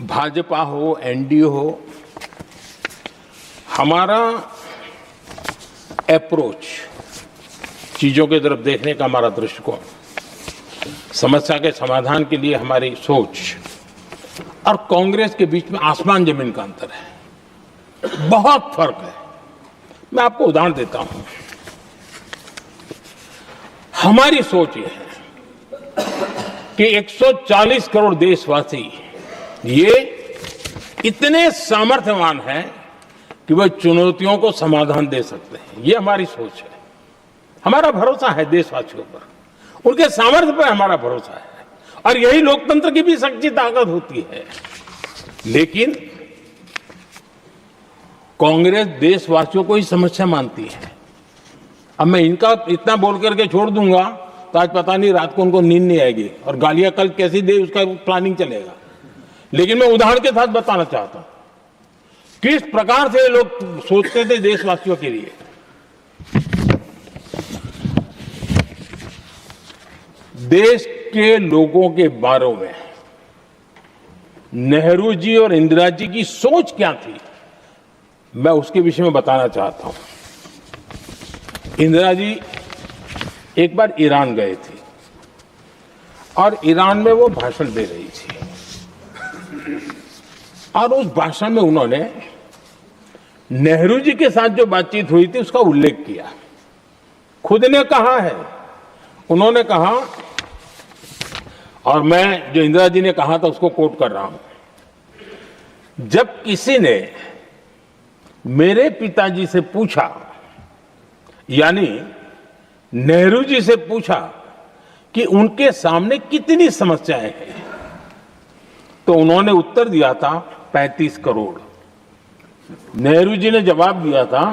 भाजपा हो, एनडीए हो, हमारा अप्रोच, चीजों की तरफ देखने का हमारा दृष्टिकोण, समस्या के समाधान के लिए हमारी सोच और कांग्रेस के बीच में आसमान जमीन का अंतर है, बहुत फर्क है। मैं आपको उदाहरण देता हूं। हमारी सोच ये है कि 140 करोड़ देशवासी ये इतने सामर्थ्यवान हैं कि वह चुनौतियों को समाधान दे सकते हैं। ये हमारी सोच है, हमारा भरोसा है देशवासियों पर, उनके सामर्थ्य पर हमारा भरोसा है, और यही लोकतंत्र की भी सच्ची ताकत होती है। लेकिन कांग्रेस देशवासियों को ही समस्या मानती है। अब मैं इनका इतना बोल करके छोड़ दूंगा तो आज पता नहीं रात को उनको नींद नहीं आएगी और गालियां कल कैसी दे उसका प्लानिंग चलेगा। लेकिन मैं उदाहरण के साथ बताना चाहता हूं किस प्रकार से लोग सोचते थे देशवासियों के लिए। देश के लोगों के बारे में नेहरू जी और इंदिरा जी की सोच क्या थी, मैं उसके विषय में बताना चाहता हूं। इंदिरा जी एक बार ईरान गए थे और ईरान में वो भाषण दे रही थी, और उस भाषण में उन्होंने नेहरू जी के साथ जो बातचीत हुई थी उसका उल्लेख किया। खुद ने कहा है, उन्होंने कहा, और मैं जो इंदिरा जी ने कहा था उसको कोट कर रहा हूं, जब किसी ने मेरे पिताजी से पूछा, यानी नेहरू जी से पूछा कि उनके सामने कितनी समस्याएं हैं, तो उन्होंने उत्तर दिया था 35 करोड़। नेहरू जी ने जवाब दिया था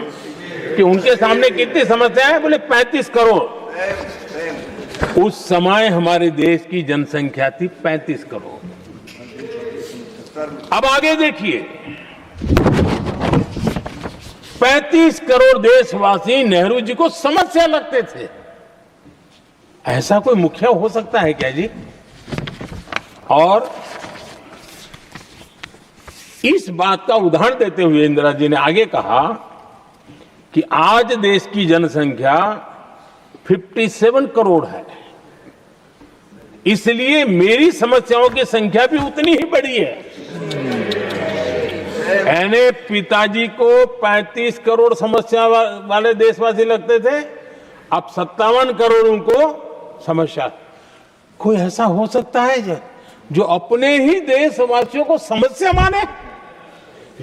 कि उनके सामने कितनी समस्याएं हैं, बोले 35 करोड़। उस समय हमारे देश की जनसंख्या थी 35 करोड़। अब आगे देखिए, 35 करोड़ देशवासी नेहरू जी को समस्या लगते थे। ऐसा कोई मुखिया हो सकता है क्या जी? और इस बात का उदाहरण देते हुए इंदिरा जी ने आगे कहा कि आज देश की जनसंख्या 57 करोड़ है, इसलिए मेरी समस्याओं की संख्या भी उतनी ही बड़ी है। यानी पिताजी को 35 करोड़ समस्या वाले देशवासी लगते थे, अब 57 करोड़ उनको समस्या। कोई ऐसा हो सकता है जो अपने ही देशवासियों को समस्या माने?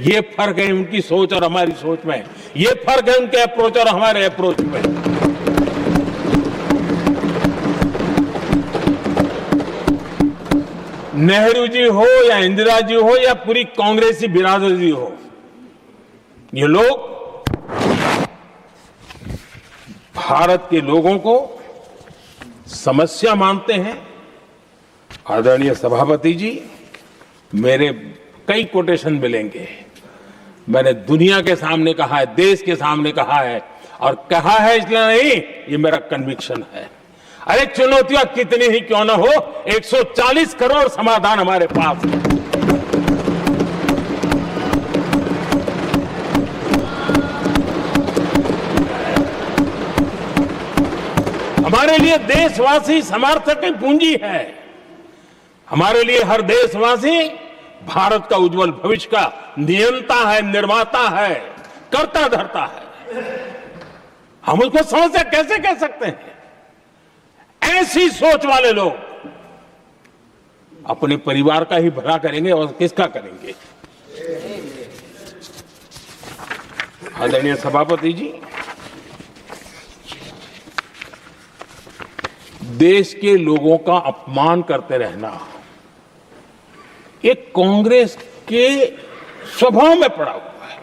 ये फर्क है उनकी सोच और हमारी सोच में, ये फर्क है उनके अप्रोच और हमारे अप्रोच में। नेहरू जी हो या इंदिरा जी हो या पूरी कांग्रेसी बिरादरी हो, ये लोग भारत के लोगों को समस्या मानते हैं। आदरणीय सभापति जी, मेरे कई कोटेशन मिलेंगे। मैंने दुनिया के सामने कहा है, देश के सामने कहा है, और कहा है इसलिए नहीं, ये मेरा कन्विक्शन है। अरे चुनौतियां कितनी ही क्यों ना हो, 140 करोड़ समाधान हमारे पास है। हमारे लिए देशवासी समर्थक की पूंजी है। हमारे लिए हर देशवासी भारत का उज्जवल भविष्य का नियंता है, निर्माता है, कर्ता धर्ता है। हम उसको समस्या कैसे कह सकते हैं? ऐसी सोच वाले लोग अपने परिवार का ही भला करेंगे और किसका करेंगे? आदरणीय सभापति जी, देश के लोगों का अपमान करते रहना ये कांग्रेस के स्वभाव में पड़ा हुआ है,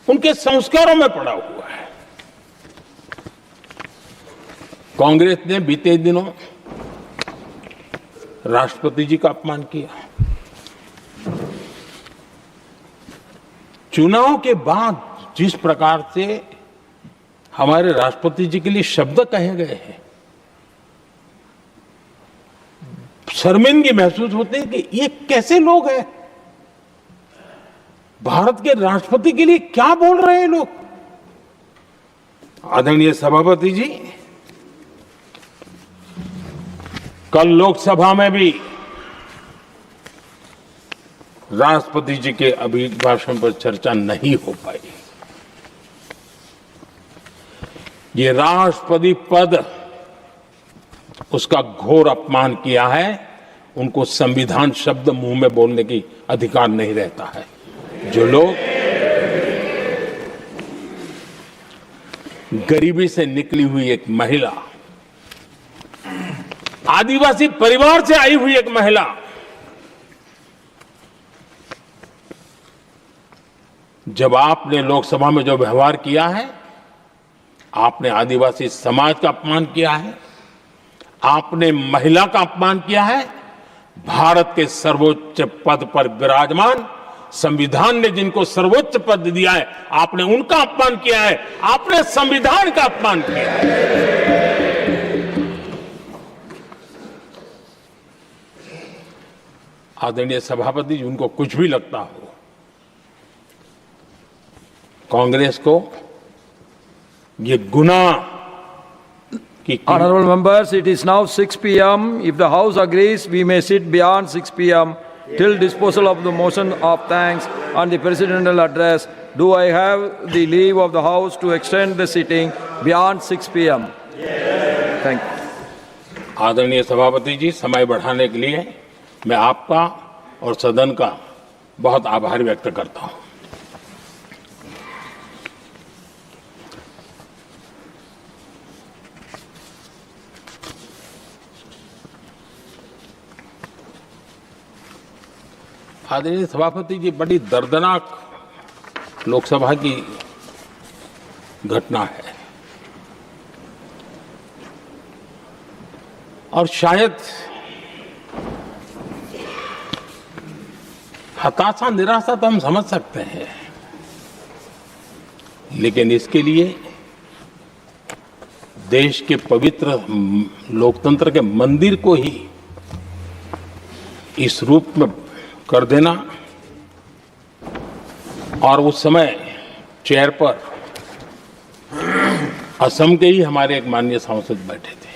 उनके संस्कारों में पड़ा हुआ है। कांग्रेस ने बीते दिनों राष्ट्रपति जी का अपमान किया। चुनाव के बाद जिस प्रकार से हमारे राष्ट्रपति जी के लिए शब्द कहे गए हैं, शर्मिंदगी महसूस होती है कि ये कैसे लोग हैं, भारत के राष्ट्रपति के लिए क्या बोल रहे हैं लोग। आदरणीय सभापति जी, कल लोकसभा में भी राष्ट्रपति जी के अभिभाषण पर चर्चा नहीं हो पाई। ये राष्ट्रपति पद, उसका घोर अपमान किया है। उनको संविधान शब्द मुंह में बोलने की अधिकार नहीं रहता है। जो लोग गरीबी से निकली हुई एक महिला, आदिवासी परिवार से आई हुई एक महिला, जब आपने लोकसभा में जो व्यवहार किया है, आपने आदिवासी समाज का अपमान किया है, आपने महिला का अपमान किया है। भारत के सर्वोच्च पद पर विराजमान, संविधान ने जिनको सर्वोच्च पद दिया है, आपने उनका अपमान किया है, आपने संविधान का अपमान किया है। आदरणीय सभापति जी, उनको कुछ भी लगता हो, कांग्रेस को ये गुनाह की Honorable members, it is now 6 p.m. If the House agrees, we may sit beyond 6 p.m. till disposal of the motion of thanks and the presidential address. Do I have the leave of the House to extend the sitting beyond 6 p.m.? Thank you. आदरणीय सभापति जी, समय बढ़ाने के लिए मैं आपका और सदन का बहुत आभार व्यक्त करता हूं। आदरणीय सभापति जी, बड़ी दर्दनाक लोकसभा की घटना है और शायद हताशा, निराशा तो हम समझ सकते हैं, लेकिन इसके लिए देश के पवित्र लोकतंत्र के मंदिर को ही इस रूप में कर देना, और उस समय चेयर पर असम के ही हमारे एक माननीय सांसद बैठे थे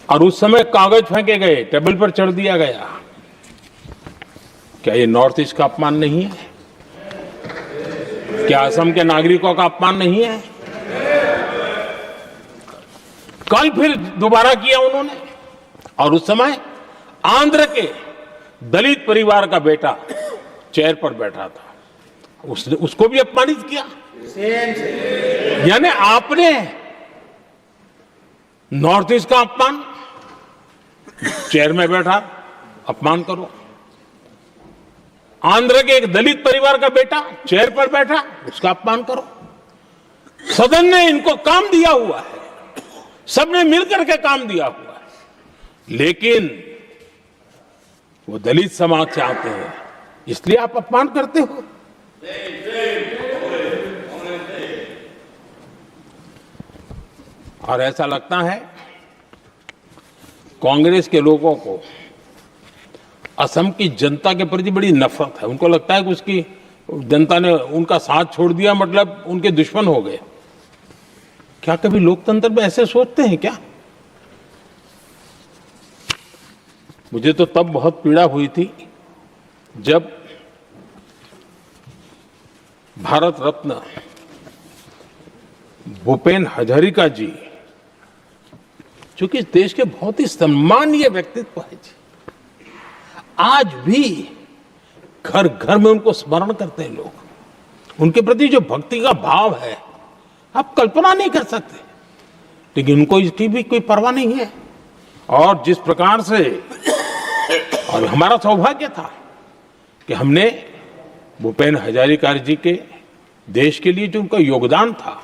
और उस समय कागज फेंके गए, टेबल पर चढ़ दिया गया। क्या ये नॉर्थ ईस्ट का अपमान नहीं है? क्या असम के नागरिकों का अपमान नहीं है? कल फिर दोबारा किया उन्होंने, और उस समय आंध्र के दलित परिवार का बेटा चेयर पर बैठा था, उसको भी अपमानित किया। यानी आपने नॉर्थ ईस्ट का अपमान, चेयर में बैठा अपमान करो। आंध्र के एक दलित परिवार का बेटा चेयर पर बैठा, उसका अपमान करो। सदन ने इनको काम दिया हुआ है, सबने मिलकर के काम दिया हुआ है, लेकिन वो दलित समाज से आते हैं, इसलिए आप अपमान करते हो। और ऐसा लगता है कांग्रेस के लोगों को असम की जनता के प्रति बड़ी नफरत है। उनको लगता है कि उसकी जनता ने उनका साथ छोड़ दिया, मतलब उनके दुश्मन हो गए। क्या कभी लोकतंत्र में ऐसे सोचते हैं क्या? मुझे तो तब बहुत पीड़ा हुई थी जब भारत रत्न भूपेन हजारिका जी, जो कि देश के बहुत ही सम्मानीय व्यक्तित्व है जी, आज भी घर घर में उनको स्मरण करते हैं लोग। उनके प्रति जो भक्ति का भाव है, आप कल्पना नहीं कर सकते, लेकिन उनको इसकी भी कोई परवाह नहीं है। और जिस प्रकार से, और हमारा सौभाग्य था कि हमने भूपेन हजारिका जी के देश के लिए जो उनका योगदान था,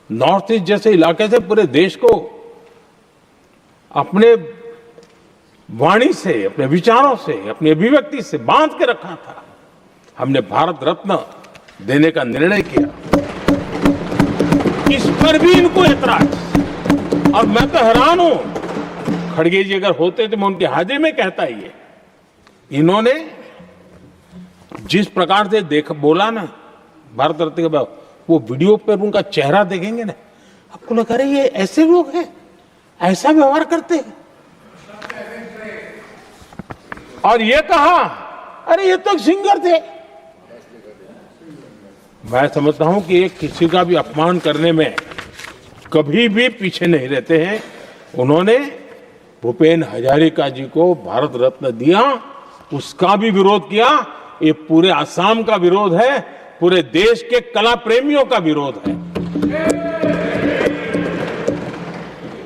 नॉर्थ ईस्ट जैसे इलाके से पूरे देश को अपने वाणी से, अपने विचारों से, अपनी अभिव्यक्ति से बांध के रखा था। हमने भारत रत्न देने का निर्णय किया, इस पर भी इनको ऐतराज। और मैं तो हैरान हूं, खड़गे जी अगर होते तो मैं उनकी हाजिरी में कहता ही है, इन्होंने जिस प्रकार से बोला ना भारत रत्न के बाद, वो वीडियो पर उनका चेहरा देखेंगे ना, आपको लगा रहे ये ऐसे लोग हैं, ऐसा व्यवहार करते हैं। और ये कहा, अरे ये तो सिंगर थे। मैं समझता हूं कि एक किसी का भी अपमान करने में कभी भी पीछे नहीं रहते हैं। उन्होंने भूपेन हजारिका जी को भारत रत्न दिया, उसका भी विरोध किया। ये पूरे असम का विरोध है, पूरे देश के कला प्रेमियों का विरोध है।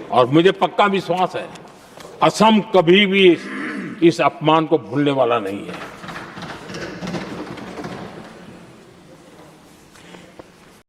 और मुझे पक्का विश्वास है असम कभी भी इस अपमान को भूलने वाला नहीं है।